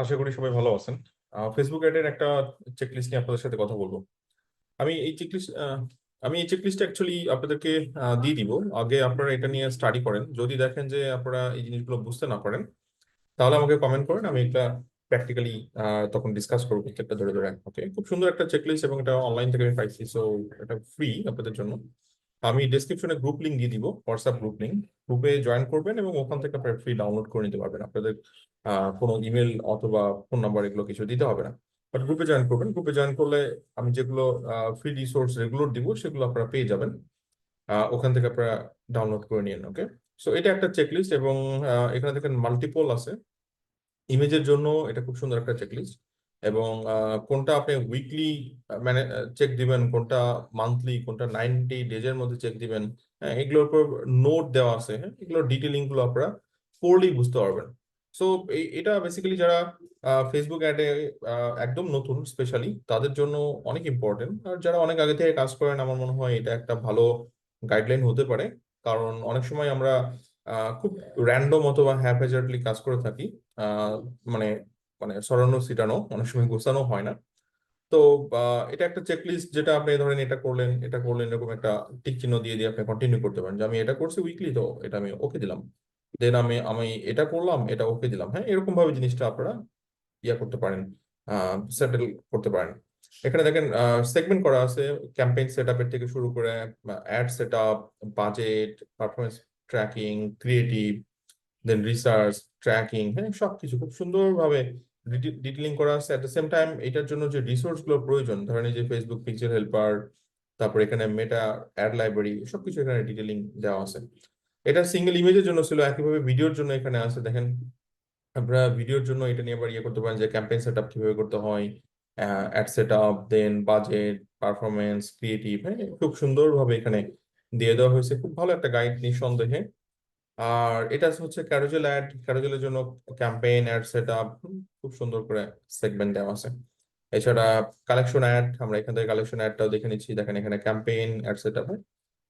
আশা করি সবাই ভালো আছেন। ফেসবুক অ্যাডের একটা চেকলিস্ট নিয়ে আপনাদের সাথে কথা বলবো। আমি এই চেকলিস্ট আমি এই চেকলিস্ট অ্যাকচুয়ালি আপনাদেরকে দিয়ে দিব। আগে আপনারা এটা নিয়ে স্টাডি করেন। যদি দেখেন যে আপনারা এই জিনিসগুলো বুঝতে না পারেন, তাহলে আমাকে কমেন্ট করেন। আমি এটা প্র্যাকটিক্যালি তখন ডিসকাস করবো প্রত্যেকটা ধরে ধরে। ওকে, খুব সুন্দর একটা চেকলিস্ট এবং এটা অনলাইন থেকে আমি পাইছি, সো এটা ফ্রি আপনাদের জন্য। আমি ডেসক্রিপশনে গ্রুপ লিংক দিয়ে দিব, হোয়াটসঅ্যাপ গ্রুপ লিংক। গ্রুপে জয়েন করবেন এবং ওখান থেকে আপনারা ফ্রি ডাউনলোড করে নিতে পারবেন। আপনাদের কোনো ইমেল অথবা ফোন নাম্বার এগুলো কিছু দিতে হবে না। বাট গ্রুপে জয়েন করবেন। গ্রুপে জয়েন করলে আমি যেগুলো ফ্রি রিসোর্স রেগুলার দিব সেগুলো আপনারা পেয়ে যাবেন। ওখান থেকে আপনারা ডাউনলোড করে নিন। ওকে, সো এটা একটা চেকলিস্ট এবং এখানে দেখেন মাল্টিপল আছে। ইমেজের জন্য এটা খুব সুন্দর একটা চেকলিস্ট। এবং কোনটা আপনি উইকলি মানে চেক দিবেন, কোনটা মান্থলি, কোনটা 90 ডেজের মধ্যে চেক দিবেন, হ্যাঁ, এগুলোর উপর নোট দেওয়া আছে। হ্যাঁ, এগুলোর ডিটেলিং গুলো আপনারা পড়লেই বুঝতে পারবেন। সো এটা বেসিক্যালি যারা ফেসবুক অ্যাডে একদম নতুন স্পেশালি তাদের জন্য অনেক ইম্পর্টেন্ট। আর যারা অনেক আগে থেকে কাজ করেন, আমার মনে হয় এটা একটা ভালো গাইডলাইন হতে পারে। কারণ অনেক সময় আমরা খুব র্যান্ডম অথবা হ্যাপেজার্ডলি কাজ করে থাকি। আহ, মানে মানে সরানো ছিটানো অনেক সময় গোছানো হয় না। তো এটা একটা চেকলিস্ট, যেটা আপনি ধরেন এটা করলেন এটা করলেন, এরকম একটা টিক চিহ্ন দিয়ে দিয়ে আপনি কন্টিনিউ করতে পারেন যে আমি এটা করছি উইকলি, তো এটা আমি ওকে দিলাম। দেন আমি আমি এটা করলাম, এটা ওকে দিলাম। হ্যাঁ, এরকম ভাবে জিনিসটা আপনারা ইয়া করতে পারেন, সেটেল করতে পারেন। এখানে দেখেন সেগমেন্ট করা আছে। ক্যাম্পেইন সেট আপের থেকে শুরু করে ad set up, budget, performance tracking, creative, then research, tracking, হ্যাঁ, সবকিছু খুব সুন্দরভাবে ডিটেলিং করা আছে। এট দ্য সেম টাইম এটার জন্য যে রিসোর্স গুলো প্রয়োজন, ধরেন এই যে ফেসবুক পিকচার হেল্পার, তারপর এখানে মেটা অ্যাড লাইব্রেরি, সবকিছু এখানে ডিটেলিং দেওয়া আছে। এটা সিঙ্গেল ইমেজের জন্য ছিল, একইভাবে ভিডিওর জন্য এখানে আছে। দেখেন আমরা ভিডিওর জন্য এটা নিয়ে আবার ইয়ে করতে পারেন যে ক্যাম্পেইন সেট আপ কিভাবে করতে হয়, অ্যাড সেট আপ, দেন বাজেট, পারফরমেন্স, ক্রিয়েটিভ, হ্যাঁ, খুব সুন্দরভাবে এখানে দিয়ে দেওয়া হয়েছে। খুব ভালো একটা গাইড নিঃসন্দেহে। আর এটা হচ্ছে ক্যারোজেল অ্যাড, ক্যারোজেলের জন্য ক্যাম্পেইন অ্যাড সেট আপ, খুব সুন্দর করে সেগমেন্ট দেওয়া আছে। এছাড়া কালেকশন অ্যাড, আমরা এখান থেকে কালেকশন অ্যাডটাও দেখে নিচ্ছি। দেখেন এখানে ক্যাম্পেইন অ্যাড সেট আপ,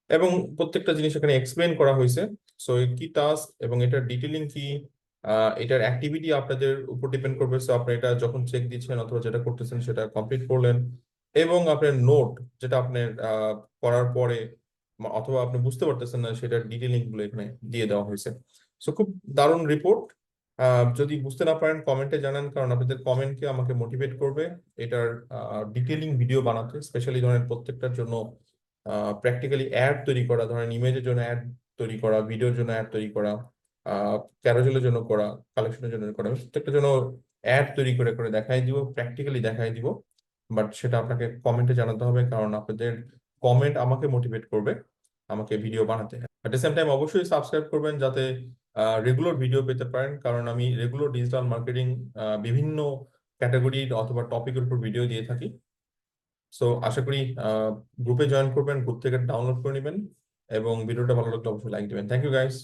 এবং প্রত্যেকটা জিনিস এখানে এক্সপ্লেন করা হয়েছে। সো কি টাস্ক এবং এটার ডিটেলিং কি, এটার অ্যাক্টিভিটি আপনাদের উপর ডিপেন্ড করবে। সো আপনি এটা যখন চেক দিচ্ছেন অথবা যেটা করতেছেন সেটা কমপ্লিট করলেন, এবং আপনার নোট যেটা আপনার করার পরে অথবা আপনি বুঝতে পারতেছেন না, সেটার ডিটেলিং গুলো এখানে দিয়ে দেওয়া হয়েছে। সো খুব দারুণ রিপোর্ট। যদি বুঝতে না পারেন কমেন্টে জানান, কারণ আপনাদের কমেন্টকে আমাকে মোটিভেট করবে এটার ডিটেলিং ভিডিও বানাতে। স্পেশালি ধরেন প্রত্যেকটার জন্য প্র্যাকটিক্যালি অ্যাড তৈরি করা, ধরেন ইমেজের জন্য অ্যাড তৈরি করা, ভিডিওর জন্য অ্যাড তৈরি করা, ক্যারোজেলের জন্য করা, কালেকশনের জন্য করা, আমি প্রত্যেকটার জন্য অ্যাড তৈরি করে করে দেখাই দিব, প্র্যাকটিক্যালি দেখাই দিব। বাট সেটা আপনাকে কমেন্টে জানাতে হবে, কারণ আপনাদের কমেন্ট আমাকে মোটিভেট করবে আমাকে ভিডিও বানাতে। অ্যাট দ্য সেম টাইম অবশ্যই সাবস্ক্রাইব করবেন যাতে রেগুলার ভিডিও পেতে পারেন, কারণ আমি রেগুলার ডিজিটাল মার্কেটিং বিভিন্ন ক্যাটাগরির অথবা টপিকের উপর ভিডিও দিয়ে থাকি। সো আশা করি গ্রুপে জয়েন করবেন, গ্রুপ থেকে ডাউনলোড করে নেবেন, এবং ভিডিওটা ভালো লাগলে অবশ্যই লাইক দিবেন। Thank you guys.